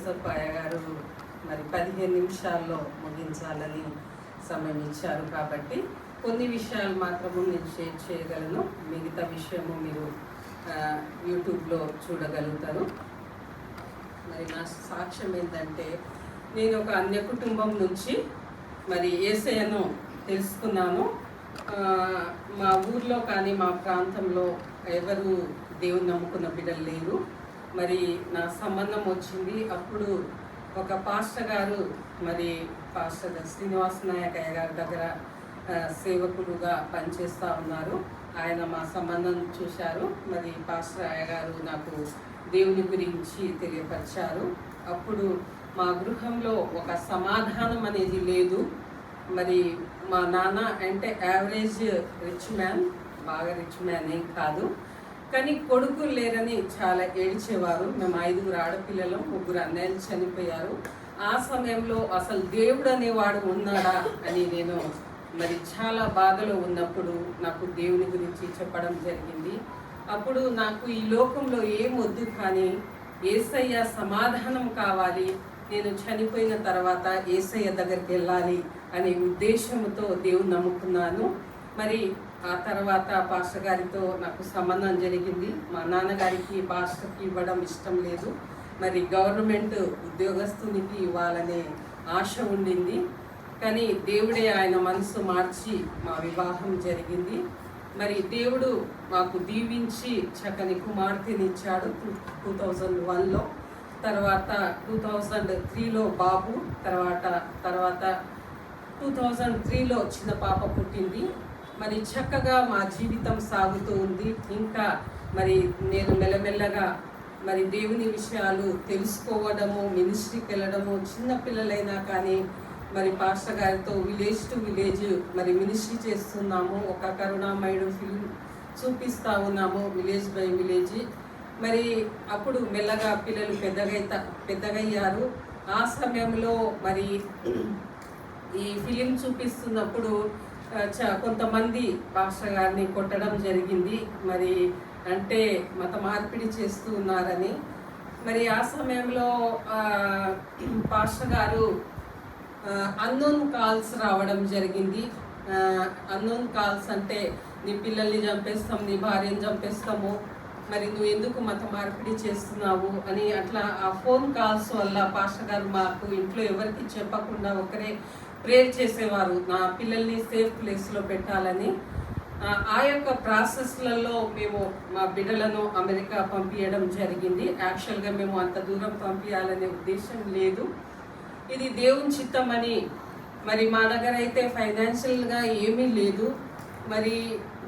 Joseph అయ్య గారు మరి 15 నిమిషాల్లో ముగించాలని సమయం ఇచ్చారు. కాబట్టి కొన్ని విషయాలు మాత్రము నేను షేర్ చేయగలను, మిగతా విషయము మీరు యూట్యూబ్లో చూడగలుగుతారు. మరి నా సాక్ష్యం ఏంటంటే, నేను ఒక అన్య కుటుంబం నుంచి మరి యేసయ్యను తెలుసుకున్నాను. మా ఊర్లో కానీ మా ప్రాంతంలో ఎవరు దేవుని నమ్ముకున్న బిడ్డలు లేరు. మరి నా సంబంధం వచ్చింది. అప్పుడు ఒక పాస్టర్ గారు, మరి పాస్టర్ శ్రీనివాస నాయకయ్య గారి దగ్గర సేవకుడుగా పనిచేస్తూ ఉన్నారు. ఆయన మా సంబంధం చూశారు. మరి పాస్టర్ అయ్య గారు నాకు దేవుని గురించి తెలియపరిచారు. అప్పుడు మా గృహంలో ఒక సమాధానం అనేది లేదు. మరి మా నాన్న అంటే యావరేజ్ రిచ్ మ్యాన్, బాగా రిచ్ మ్యాన్ ఏం కాదు, కానీ కొడుకులు లేరని చాలా ఏడ్చేవారు. మేము 5 ఆడపిల్లలు, 3 అన్నయ్యలు చనిపోయారు. ఆ సమయంలో అసలు దేవుడు అనేవాడు ఉన్నాడా అని నేను మరి చాలా బాధలో ఉన్నప్పుడు నాకు దేవుని గురించి చెప్పడం జరిగింది. అప్పుడు నాకు ఈ లోకంలో ఏం వద్దు, కానీ యేసయ్య సమాధానం కావాలి, నేను చనిపోయిన తర్వాత యేసయ్య దగ్గరికి వెళ్ళాలి అనే ఉద్దేశంతో దేవుని నమ్ముకున్నాను. మరి ఆ తర్వాత పాస్టర్ గారితో నాకు సంబంధం జరిగింది. మా నాన్నగారికి పాస్టర్కి ఇవ్వడం ఇష్టం లేదు. మరి గవర్నమెంట్ ఉద్యోగస్తునికి ఇవ్వాలనే ఆశ ఉండింది. కానీ దేవుడే ఆయన మనసు మార్చి మా వివాహం జరిగింది. మరి దేవుడు మాకు దీవించి చక్కని కుమార్తెనిచ్చాడు 2001లో. తర్వాత 2003లో బాబు, తర్వాత 2003లో చిన్న పాప పుట్టింది. మరి చక్కగా మా జీవితం సాగుతూ ఉంది. ఇంకా మరి నేను మెల్లమెల్లగా మరి దేవుని విషయాలు తెలుసుకోవడము, మినిస్ట్రీకి వెళ్ళడము, చిన్న పిల్లలైనా కానీ మరి పాస్టర్ గారితో విలేజ్ టు విలేజ్ మరి మినిస్ట్రీ చేస్తున్నాము. ఒక కరుణామయుడు ఫిల్మ్ చూపిస్తూ ఉన్నాము, విలేజ్ బై విలేజ్. మరి అప్పుడు మెల్లగా పిల్లలు పెద్దగయ్యారు. ఆ సమయంలో మరి ఈ ఫిలిం చూపిస్తున్నప్పుడు కొంతమంది పాస్టర్ గారిని కొట్టడం జరిగింది. మరి అంటే మత మార్పిడి చేస్తూ ఉన్నారని. మరి ఆ సమయంలో పాస్టర్ గారు అన్నోన్ కాల్స్ రావడం జరిగింది. అన్నోన్ కాల్స్ అంటే నీ పిల్లల్ని చంపేస్తాం, నీ భార్యను చంపేస్తాము, మరి నువ్వు ఎందుకు మత మార్పిడి చేస్తున్నావు అని అట్లా ఆ ఫోన్ కాల్స్ వల్ల పాస్టర్ గారు మాకు ఇంట్లో ఎవరికి చెప్పకుండా ఒకరే ప్రేయర్ చేసేవారు, నా పిల్లల్ని సేఫ్ ప్లేస్లో పెట్టాలని. ఆ యొక్క ప్రాసెస్లలో మేము మా బిడ్డలను అమెరికా పంపించడం జరిగింది. యాక్చువల్గా మేము అంత దూరం పంపించాలనే ఉద్దేశం లేదు, ఇది దేవుని చిత్తం అని. మరి మా దగ్గర అయితే ఫైనాన్షియల్గా ఏమీ లేదు. మరి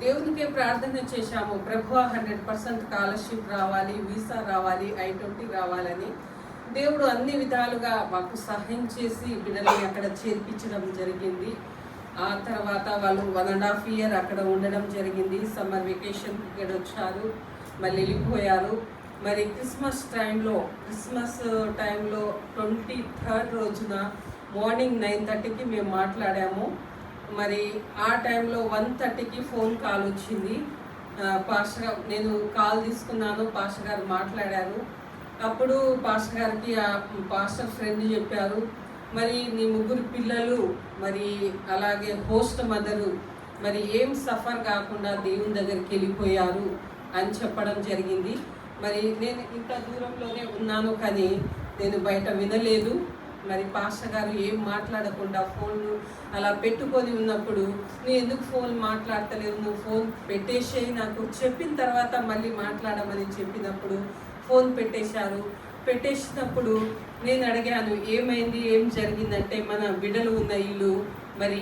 దేవునికే ప్రార్థన చేశాము, ప్రభువా 100% స్కాలర్షిప్ రావాలి, వీసా రావాలి, I-20 రావాలని. దేవుడు అన్ని విధాలుగా మాకు సహాయం చేసి బిడ్డల్ని అక్కడ చేర్పించడం జరిగింది. ఆ తర్వాత వాళ్ళు 1.5 year అక్కడ ఉండడం జరిగింది. సమ్మర్ వెకేషన్ ఇక్కడ వచ్చారు, మళ్ళీ వెళ్ళిపోయారు. మరి క్రిస్మస్ టైంలో 23rd రోజున మార్నింగ్ 9:30కి మేము మాట్లాడాము. మరి ఆ టైంలో 1:30కి ఫోన్ కాల్ వచ్చింది. పాస్టర్ నేను కాల్ తీసుకున్నాను, పాస్టర్ గారు మాట్లాడారు. అప్పుడు పాస్టర్ గారికి ఆ పాస్టర్ ఫ్రెండ్ చెప్పారు, మరి నీ 3 పిల్లలు మరి అలాగే హోస్ట్ మదరు మరి ఏం సఫర్ కాకుండా దేవుని దగ్గరికి వెళ్ళిపోయారు అని చెప్పడం జరిగింది. మరి నేను ఇంత దూరంలోనే ఉన్నాను, కానీ నేను బయట వినలేదు. మరి పాస్టర్ గారు ఏం మాట్లాడకుండా ఫోన్ అలా పెట్టుకొని ఉన్నప్పుడు, నువ్వు ఎందుకు ఫోన్ మాట్లాడతలేవు, నువ్వు ఫోన్ పెట్టేసేయి, నాకు చెప్పిన తర్వాత మళ్ళీ మాట్లాడమని చెప్పినప్పుడు ఫోన్ పెట్టేశారు. పెట్టేసినప్పుడు నేను అడిగాను, ఏమైంది, ఏం జరిగిందంటే, మన బిడ్డలు ఉన్న ఇల్లు మరి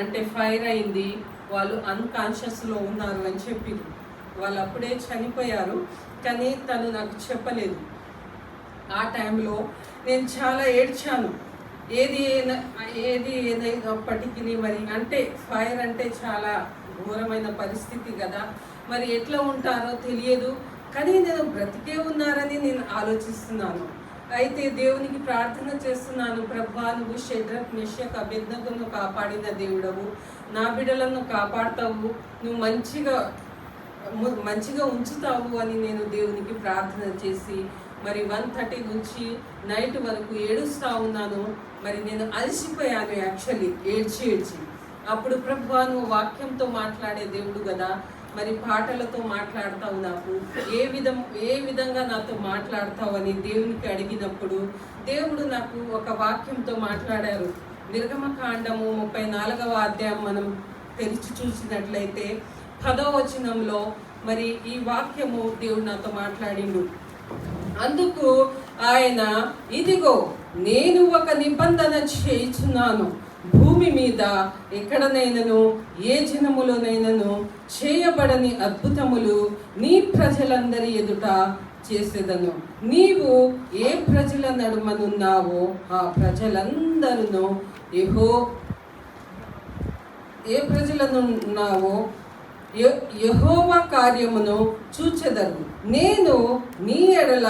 అంటే ఫైర్ అయింది, వాళ్ళు అన్కాన్షియస్లో ఉన్నారు అని చెప్పారు. వాళ్ళు అప్పుడే చనిపోయారు, కానీ తను నాకు చెప్పలేదు. ఆ టైంలో నేను చాలా ఏడ్చాను. ఏది ఏదైనప్పటికీ మరి అంటే ఫైర్ అంటే చాలా ఘోరమైన పరిస్థితి కదా, మరి ఎట్లా ఉంటారో తెలియదు, కానీ నేను బ్రతికే ఉన్నారని నేను ఆలోచిస్తున్నాను. అయితే దేవునికి ప్రార్థన చేస్తున్నాను, ప్రభువా నువ్వు షడ్రక్ మెషక్ అబేద్నెగోను కాపాడిన దేవుడవు, నా బిడ్డలను కాపాడుతావు, నువ్వు మంచిగా ఉంచుతావు అని నేను దేవునికి ప్రార్థన చేసి మరి 1:30 నుంచి నైట్ వరకు ఏడుస్తూ ఉన్నాను. మరి నేను అలసిపోయాను యాక్చువల్లీ ఏడ్చి. అప్పుడు ప్రభువా, నువ్వు వాక్యంతో మాట్లాడే దేవుడు కదా, మరి పాటలతో మాట్లాడతావు, నాకు ఏ విధంగా నాతో మాట్లాడతావు అని దేవునికి అడిగినప్పుడు దేవుడు నాకు ఒక వాక్యంతో మాట్లాడారు. నిర్గమకాండము 34వ అధ్యాయం మనం తెరిచి చూసినట్లయితే 10వ వచనంలో మరి ఈ వాక్యము దేవుడు నాతో మాట్లాడిండు. అందుకు ఆయన, ఇదిగో నేను ఒక నిబంధన చేయుచున్నాను, భూమి మీద ఎక్కడనైనను ఏ జనములోనైనను చేయబడని అద్భుతములు నీ ప్రజలందరి ఎదుట చేసేదను. నీవు ఏ ప్రజల నడుమనున్నావో ఆ ప్రజలందరూ యెహోవా కార్యమును చూచెదరు. నేను నీ ఎడల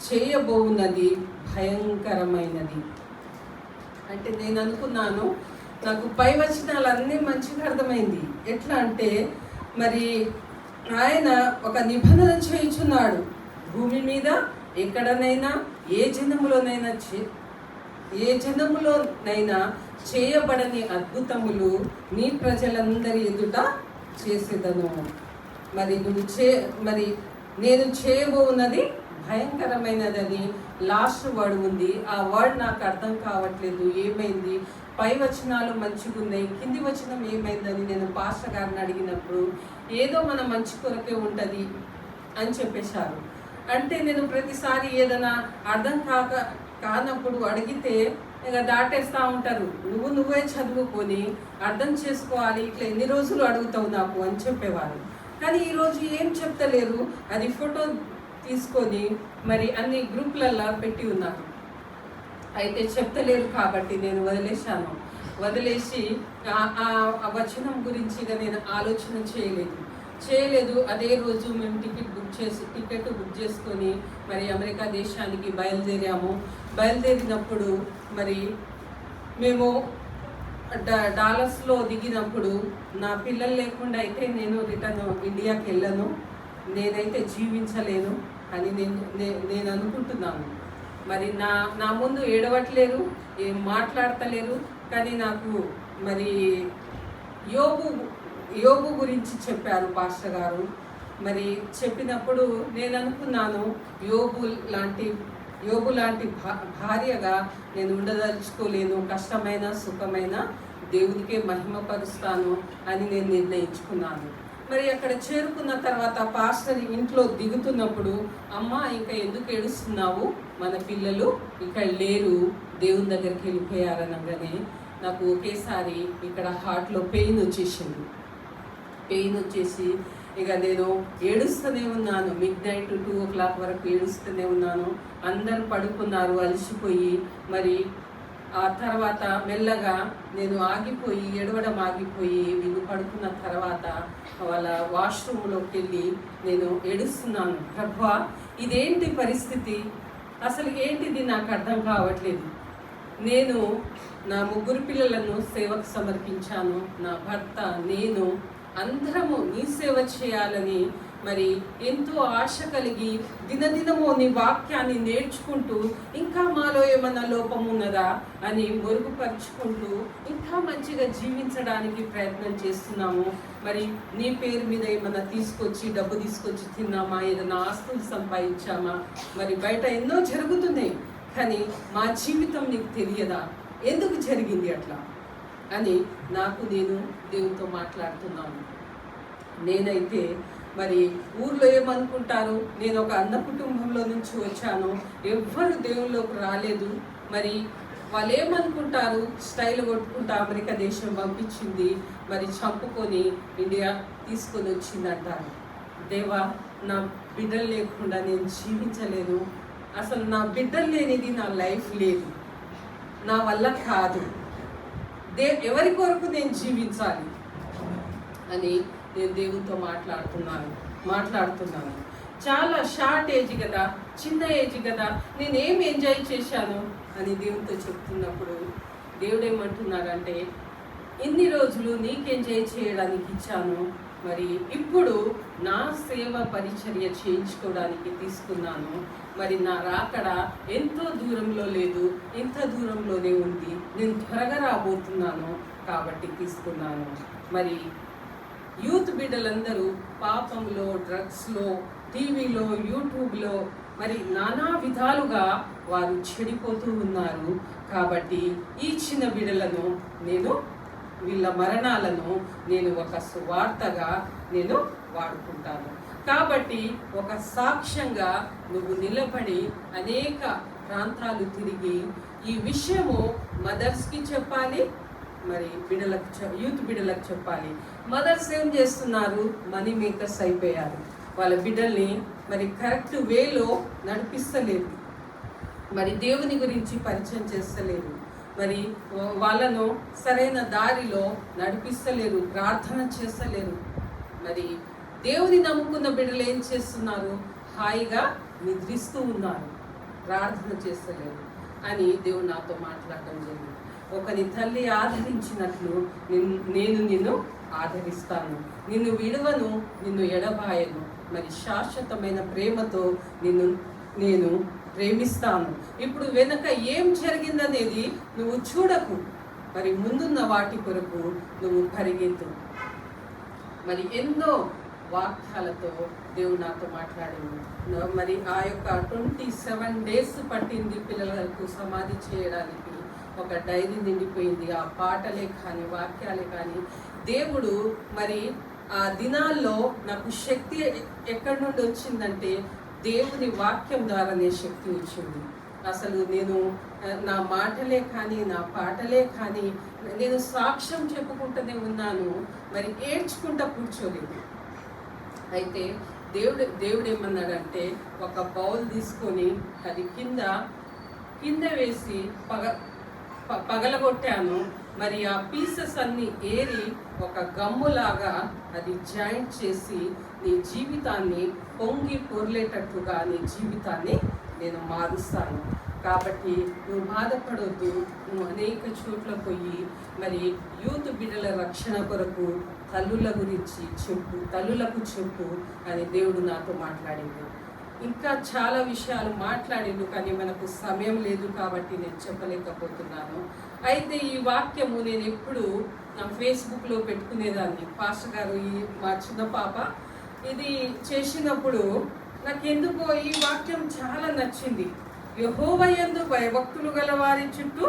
చేయబోవున్నది భయంకరమైనది. అంటే నేను అనుకున్నాను, నాకు పై వచనాలన్నీ మంచిగా అర్థమైంది. ఎట్లా అంటే మరి ఆయన ఒక నిబంధన చేయుచున్నాడు, భూమి మీద ఎక్కడనైనా ఏ జనములోనైనా చేయబడని అద్భుతములు నీ ప్రజలందరి ఎదుట చేసేదను. మరి నేను చేయబోన్నది భయంకరమైనదని లాస్ట్ వర్డ్ ఉంది. ఆ వర్డ్ నాకు అర్థం కావట్లేదు, ఏమైంది? పై వచనాలు మంచిగా ఉన్నాయి, కింది వచనం ఏమైందని నేను పాస్టర్ గారిని అడిగినప్పుడు ఏదో మన మంచి కొరకే ఉంటుంది అని చెప్పేశారు. అంటే నేను ప్రతిసారి ఏదైనా అర్థం కానప్పుడు అడిగితే ఇక దాటేస్తూ ఉంటారు. నువ్వే చదువుకొని అర్థం చేసుకోవాలి, ఇట్లా ఎన్ని రోజులు అడుగుతావు నాకు అని చెప్పేవారు. కానీ ఈరోజు ఏం చెప్తలేరు, అది ఫోటో తీసుకొని మరి అన్ని గ్రూప్లలో పెట్టి ఉన్నారు. అయితే చెప్తలేరు కాబట్టి నేను వదిలేసి ఆ వచనం గురించి నేను ఆలోచన చేయలేదు. అదే రోజు మేము టికెట్ బుక్ చేసుకొని మరి అమెరికా దేశానికి బయలుదేరినప్పుడు మరి మేము డాలస్లో దిగినప్పుడు నా పిల్లలు లేకుండా అయితే నేను రిటర్న్ ఇండియాకి వెళ్ళను, నేనైతే జీవించలేను అని నేను అనుకుంటున్నాను. మరి నా ముందు ఏడవట్లేరు, ఏం మాట్లాడతలేరు. కానీ నాకు మరి యోబు గురించి చెప్పారు పాస్టర్ గారు. మరి చెప్పినప్పుడు నేను అనుకున్నాను, యోబు లాంటి భార్యగా నేను ఉండదలుచుకోలేను, కష్టమైన సుఖమైన దేవునికే మహిమపరుస్తాను అని నేను నిర్ణయించుకున్నాను. మరి అక్కడ చేరుకున్న తర్వాత పాస్టర్ ఇంట్లో దిగుతున్నప్పుడు, అమ్మ ఇంకా ఎందుకు ఏడుస్తున్నావు, మన పిల్లలు ఇక్కడ లేరు, దేవుని దగ్గరికి వెళ్ళిపోయారనగానే నాకు ఒకేసారి ఇక్కడ హార్ట్లో పెయిన్ వచ్చేసి ఇక నేను ఏడుస్తూనే ఉన్నాను. మిడ్నైట్ 2 o'clock వరకు ఏడుస్తూనే ఉన్నాను. అందరూ పడుకున్నారు అలసిపోయి. మరి ఆ తర్వాత మెల్లగా నేను ఏడవడం ఆగిపోయి వీళ్ళు పడుకున్న తర్వాత వాళ్ళ వాష్రూమ్లోకి వెళ్ళి నేను ఏడుస్తున్నాను. ప్రభువా, ఇదేంటి పరిస్థితి, అసలు ఏంటిది నాకు అర్థం కావట్లేదు. నేను నా 3 పిల్లలను సేవకు సమర్పించాను, నా భర్త, నేను అందరము నీ సేవ చేయాలని మరి ఎంతో ఆశ కలిగి దినదినము నీ వాక్యాన్ని నేర్చుకుంటూ ఇంకా మాలో ఏమన్నా లోపం ఉన్నదా అని మెరుగుపరుచుకుంటూ ఇంకా మంచిగా జీవించడానికి ప్రయత్నం చేస్తున్నాము. మరి నీ పేరు మీద ఏమన్నా డబ్బు తీసుకొచ్చి తిన్నామా, ఏదైనా ఆస్తులు సంపాదించామా, మరి బయట ఎన్నో జరుగుతున్నాయి, కానీ మా జీవితం నీకు తెలియదా, ఎందుకు జరిగింది అట్లా అని నేను దేవునితో మాట్లాడుతున్నాను. నేనైతే మరి ఊర్లో ఏమనుకుంటారు, నేను ఒక అన్న కుటుంబంలో నుంచి వచ్చాను, ఎవ్వరు దేవుళ్ళలోకి రాలేదు, మరి వాళ్ళు ఏమనుకుంటారు, స్టైల్ కొట్టుకుంటూ అమెరికా దేశం పంపించింది, మరి చంపుకొని ఇండియా తీసుకొని వచ్చిందంటారు. దేవా, నా బిడ్డలు లేకుండా నేను జీవించలేను, అసలు నా బిడ్డలు లేనిది నా లైఫ్ లేదు, నా వల్ల కాదు, ఎవరి కొరకు నేను జీవించాలి అని నేను దేవునితో మాట్లాడుతున్నాను. చాలా షార్ట్ ఏజ్ కదా, చిన్న ఏజ్ కదా, నేనేం ఎంజాయ్ చేశాను అని దేవునితో చెప్తున్నప్పుడు దేవుడు ఏమంటున్నారంటే, ఇన్ని రోజులు నీకు ఎంజాయ్ చేయడానికి ఇచ్చాను, మరి ఇప్పుడు నా సేవ పరిచర్య చేయించుకోవడానికి తీసుకున్నాను. మరి నా రాకడ ఎంతో దూరంలో లేదు, ఇంత దూరంలోనే ఉంది, నేను త్వరగా రాబోతున్నాను కాబట్టి తీసుకున్నాను. మరి యూత్ బిడ్డలందరూ పాపంలో, డ్రగ్స్లో, టీవీలో, యూట్యూబ్లో మరి నానా విధాలుగా వారు చెడిపోతూ ఉన్నారు. కాబట్టి ఈ చిన్న బిడ్డలను నేను, వీళ్ళ మరణాలను నేను ఒక సువార్తగా నేను వాడుకుంటాను. కాబట్టి ఒక సాక్ష్యంగా నువ్వు నిలబడి అనేక ప్రాంతాలు తిరిగి ఈ విషయము మదర్స్కి చెప్పాలి, మరి బిడ్డలకు, యూత్ బిడ్డలకు చెప్పాలి. మదర్స్ ఏం చేస్తున్నారు? మనీ మేకర్స్ అయిపోయారు. వాళ్ళ బిడ్డల్ని మరి కరెక్ట్ వేలో నడిపిస్తలేదు, మరి దేవుని గురించి పరిచయం చేస్తలేరు, మరి వాళ్ళను సరైన దారిలో నడిపిస్తలేరు, ప్రార్థన చేస్తలేరు. మరి దేవుని నమ్ముకున్న బిడ్డలు ఏం చేస్తున్నారు? హాయిగా నిద్రిస్తూ ఉన్నారు, ప్రార్థన చేస్తలేరు అని దేవుడు నాతో మాట్లాడటం జరిగింది. ఒకని తల్లి ఆదరించినట్లు నేను నిన్ను ఆదరిస్తాను, నిన్ను విడువను, నిన్ను ఎడబాయను, మరి శాశ్వతమైన ప్రేమతో నేను ప్రేమిస్తాను. ఇప్పుడు వెనక ఏం జరిగిందనేది నువ్వు చూడకు, మరి ముందున్న వాటి కొరకు నువ్వు పరిగెత్తు. మరి ఎన్నో వాక్యాలతో దేవుడు నాతో మాట్లాడింది. మరి ఆ యొక్క 27 days పట్టింది పిల్లలకు సమాధి చేయడానికి. ఒక డైరీ నిండిపోయింది. ఆ పాటలే కానీ, వాక్యాలే కానీ, దేవుడు మరి ఆ దినాల్లో నాకు శక్తి ఎక్కడి నుండి వచ్చిందంటే దేవుని వాక్యం ద్వారానే శక్తి వచ్చింది. అసలు నేను నా మాటలే కానీ, నా పాటలే కానీ, నేను సాక్ష్యం చెప్పుకుంటూనే ఉన్నాను, మరి ఏడ్చుకుంటా కూర్చోలేదు. అయితే దేవుడు ఏమన్నాడంటే, ఒక బౌల్ తీసుకొని అది కింద వేసి పగలగొట్టాను. మరి ఆ పీసెస్ అన్ని ఏరి ఒక గమ్ములాగా అది జాయింట్ చేసి నీ జీవితాన్ని పొంగి పొర్లేటట్టుగా నీ జీవితాన్ని నేను మారుస్తాను. కాబట్టి నువ్వు బాధపడొద్దు. నువ్వు అనేక చోట్ల పోయి మరి యూత్ బిడ్డల రక్షణ కొరకు తల్లులకు చెప్పు అని దేవుడు నాతో మాట్లాడింది. ఇంకా చాలా విషయాలు మాట్లాడిండు, కానీ మనకు సమయం లేదు కాబట్టి నేను చెప్పలేకపోతున్నాను. అయితే ఈ వాక్యము నేను ఎప్పుడు నా ఫేస్బుక్లో పెట్టుకునేదాన్ని. పాస్టర్ గారు, మా చిన్న పాప ఇది చేసినప్పుడు నాకెందుకో ఈ వాక్యం చాలా నచ్చింది. యెహోవా యందు భయభక్తులు గల వారి చుట్టూ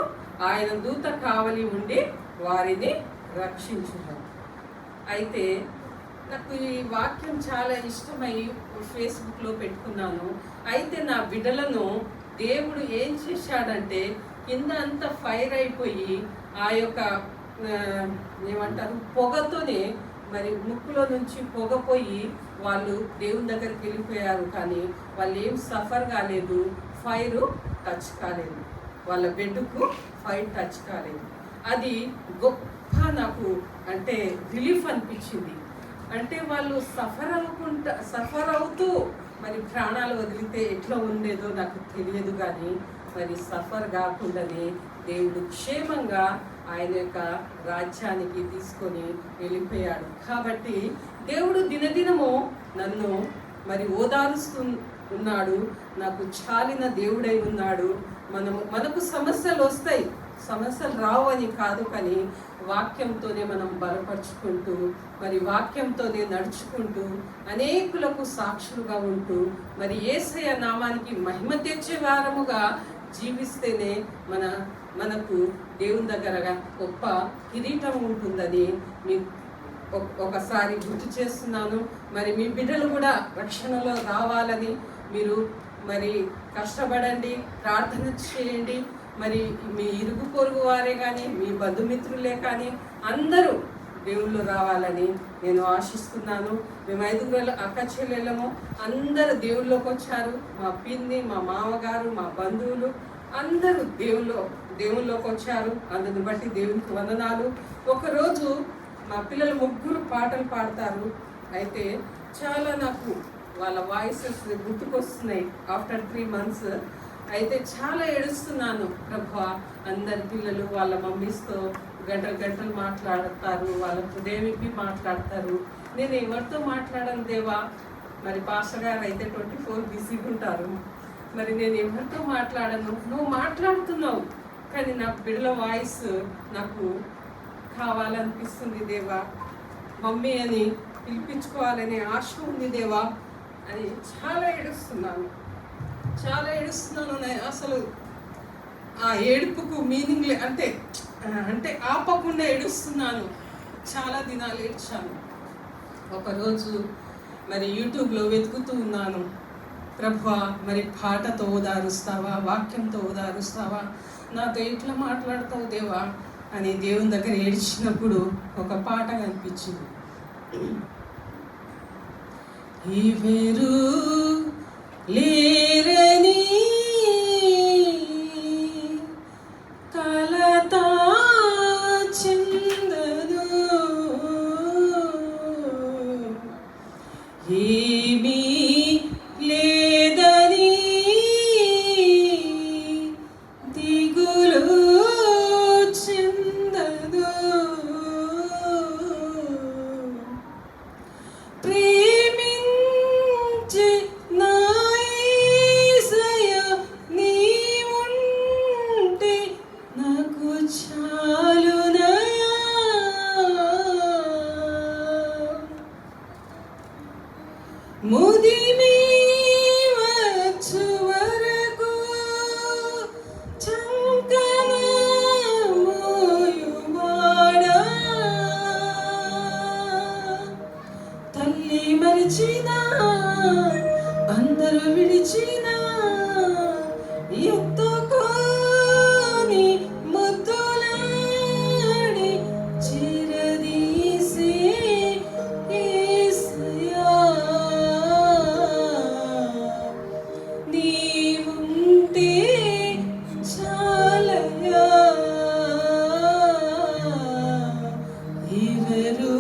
ఆయన దూత కావలి ఉండి వారిని రక్షించును. అయితే నాకు ఈ వాక్యం చాలా ఇష్టమై ఫేస్బుక్లో పెట్టుకున్నాను. అయితే నా బిడ్డలను దేవుడు ఏం చేశాడంటే, కింద అంతా ఫైర్ అయిపోయి ఆ యొక్క ఏమంటారు పొగతోనే, మరి ముక్కులో నుంచి పొగపోయి వాళ్ళు దేవుని దగ్గరికి వెళ్ళిపోయారు. కానీ వాళ్ళు ఏం సఫర్ కాలేదు, ఫైర్ టచ్ కాలేదు, వాళ్ళ బెడ్కు ఫైర్ టచ్ కాలేదు. అది గొప్ప నాకు అంటే రిలీఫ్ అనిపించింది. అంటే వాళ్ళు సఫర్ అవుతూ మరి ప్రాణాలు వదిలితే ఎట్లా ఉండేదో నాకు తెలియదు, కానీ మరి సఫర్ కాకుండానే దేవుడు క్షేమంగా ఆయన యొక్క రాజ్యానికి తీసుకొని వెళ్ళిపోయాడు. కాబట్టి దేవుడు దినదినము నన్ను మరి ఓదారుస్తూ ఉన్నాడు, నాకు చాలిన దేవుడై ఉన్నాడు. మనకు సమస్యలు వస్తాయి, సమస్యలు రావు అని కాదు, కానీ వాక్యంతోనే మనం బలపరుచుకుంటూ మరి వాక్యంతోనే నడుచుకుంటూ అనేకులకు సాక్షులుగా ఉంటూ మరి యేసయ్య నామానికి మహిమ తెచ్చే వారముగా జీవిస్తేనే మనకు దేవుని దగ్గర గొప్ప కిరీటం ఉంటుందని ఒకసారి గుర్తు చేస్తున్నాను. మరి మీ బిడ్డలు కూడా రక్షణలో రావాలని మీరు మరి కష్టపడండి, ప్రార్థన చేయండి. మరి మీ ఇరుగు పొరుగు వారే కానీ, మీ బంధుమిత్రులే కానీ అందరూ దేవుళ్ళు రావాలని నేను ఆశిస్తున్నాను. మేము 5 అక్క చెల్లెళ్ళము, అందరూ దేవుళ్ళలోకి వచ్చారు. మా పిన్ని, మా మామగారు, మా బంధువులు అందరూ దేవుళ్ళలోకి వచ్చారు. అందుని బట్టి దేవునికి వందనాలు. ఒకరోజు మా పిల్లలు 3 పాటలు పాడతారు. అయితే చాలా నాకు వాళ్ళ వాయిసెస్ గుర్తుకొస్తున్నాయి. ఆఫ్టర్ 3 months అయితే చాలా ఏడుస్తున్నాను. ప్రభా, అందరి పిల్లలు వాళ్ళ మమ్మీస్తో గంటలు గంటలు మాట్లాడతారు, వాళ్ళ హృదయం ఇప్పి మాట్లాడతారు. నేను ఎవరితో మాట్లాడను దేవా. మరి పాస్టర్ గారు అయితే 24 బిజీగా ఉంటారు. మరి నేను ఎవరితో మాట్లాడను. నువ్వు మాట్లాడుతున్నావు, కానీ నా బిడ్డల వాయిస్ నాకు కావాలనిపిస్తుంది దేవా. మమ్మీ అని పిలిపించుకోవాలనే ఆశ ఉంది దేవా అని చాలా ఏడుస్తున్నాను. అసలు ఆ ఏడుపుకు మీనింగ్ అంటే ఆపకుండా ఏడుస్తున్నాను. చాలా దినాలు ఏడ్చాను. ఒకరోజు మరి యూట్యూబ్లో వెతుకుతూ ఉన్నాను. ప్రభువా, మరి పాటతో ఓదారుస్తావా, వాక్యంతో ఓదారుస్తావా, నాతో ఎట్లా మాట్లాడతావు దేవా అని దేవుని దగ్గర ఏడ్చినప్పుడు ఒక పాట కనిపించింది. ఎవరు లేరని కలతా చెందను, ఏమీ లేదని దిగులు చెందను. ప్రేమించే నా యేసయ్య నీవుంటే నాకు చాలునయా. ముదిమి వచ్చు వరకు చంకన మోయువాడా, తల్లి మరిచినా అందరూ విడిచినా ఎత్తుకొని ముద్దులాడి చిరదీసి యేసయ్యా, నీవుంటే చాలయ్యా. ఎవరు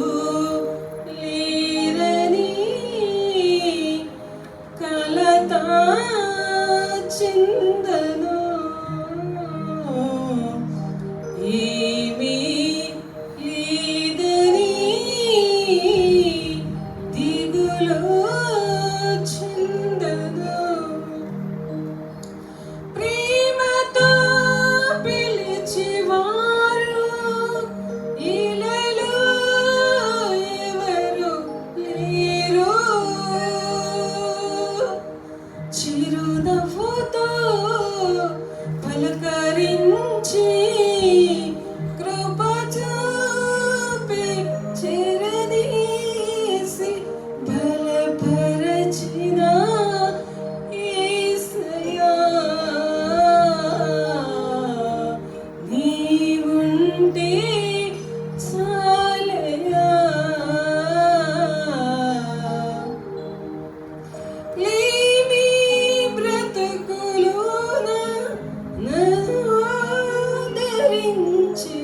లేరని కలతా చెందను, ఏమీ లేదని దిగులు చెందను. ప్రేమతో పిలిచేవారు ఇలలో ఎవరు లేరు, చిరునవ్వుతో పలకరించి కృప చూపి చెరదీసి బలపరచిన యేసయ్యా, నీవుంటే చాలయ్యా. లేమి బ్రతుకులోన నన్ను ఆదరించి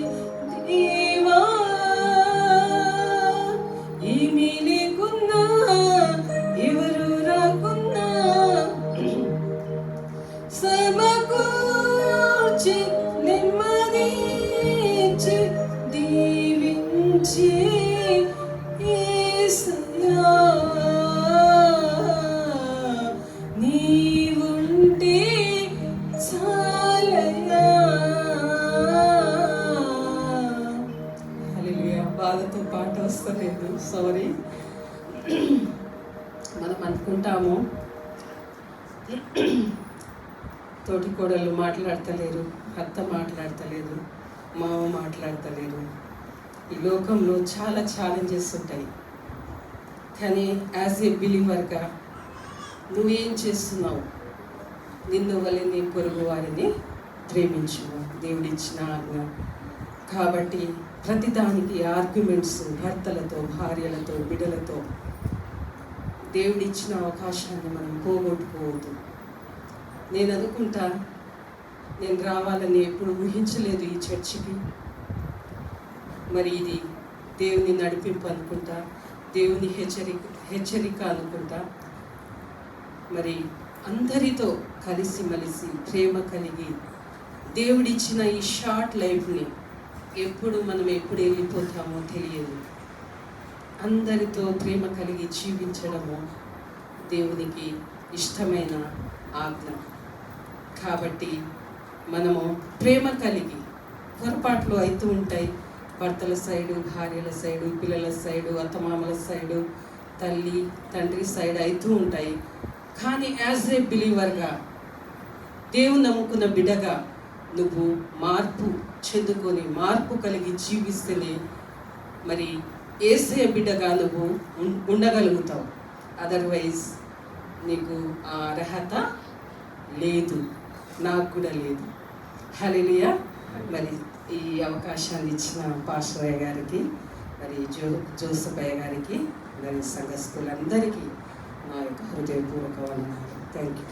దేవా, ఏమీ లేకున్నా ఎవరు రాకున్నా సమకూర్చి నెమ్మదించి దీవించి యేసయ్యా, నీవుంటే చాలయ్యా. హల్లెలూయా. బాధతో పాట వస్తలేదు, సారీ. మనం అనుకుంటాము తోటి కోడళ్ళు మాట్లాడతలేరు, అత్త మాట్లాడతలేదు, మామ మాట్లాడతలేరు. ఈ లోకంలో చాలా ఛాలెంజెస్ ఉంటాయి. కానీ యాజ్ ఏ బిలీవర్గా నువ్వేం చేస్తున్నావు? నిన్ను వలె నీ పొరుగు వారిని ప్రేమించు, దేవుడిచ్చిన ఆజ్ఞ. కాబట్టి ప్రతిదానికి ఆర్గ్యుమెంట్స్ భర్తలతో, భార్యలతో, బిడ్డలతో దేవుడిచ్చిన అవకాశాన్ని మనం పోగొట్టుకోవద్దు. నేను అనుకుంటా, నేను రావాలని ఎప్పుడు ఊహించలేదు ఈ చర్చికి. మరి ఇది దేవుని నడిపింపు అనుకుంటా, దేవుని హెచ్చరిక అనుకుంటా. మరి అందరితో కలిసిమెలిసి ప్రేమ కలిగి దేవుడిచ్చిన ఈ షార్ట్ లైఫ్ని ఎప్పుడు వెళ్ళిపోతామో తెలియదు. అందరితో ప్రేమ కలిగి జీవించడము దేవునికి ఇష్టమైన ఆజ్ఞ. కాబట్టి మనము ప్రేమ కలిగి, పొరపాట్లు అవుతూ ఉంటాయి, భర్తల సైడు, భార్యల సైడు, పిల్లల సైడు, అత్తమామల సైడు, తల్లి తండ్రి సైడ్ అవుతూ ఉంటాయి. కానీ యాజ్ ఏ బిలీవర్గా, దేవుని నమ్ముకున్న బిడ్డగా నువ్వు మార్పు చెందుకొని మార్పు కలిగి జీవిస్తేనే మరి యేసయ్య బిడ్డగా నువ్వు ఉండగలుగుతావు. అదర్వైజ్ నీకు ఆ అర్హత లేదు, నాకు కూడా లేదు. హల్లెలూయా. మరి ఈ అవకాశాన్ని ఇచ్చిన పాస్టరయ్య గారికి, మరి జోసఫయ్య గారికి, మరి సంఘస్థులందరికీ నా యొక్క హృదయపూర్వక వందనాలు. Thank you.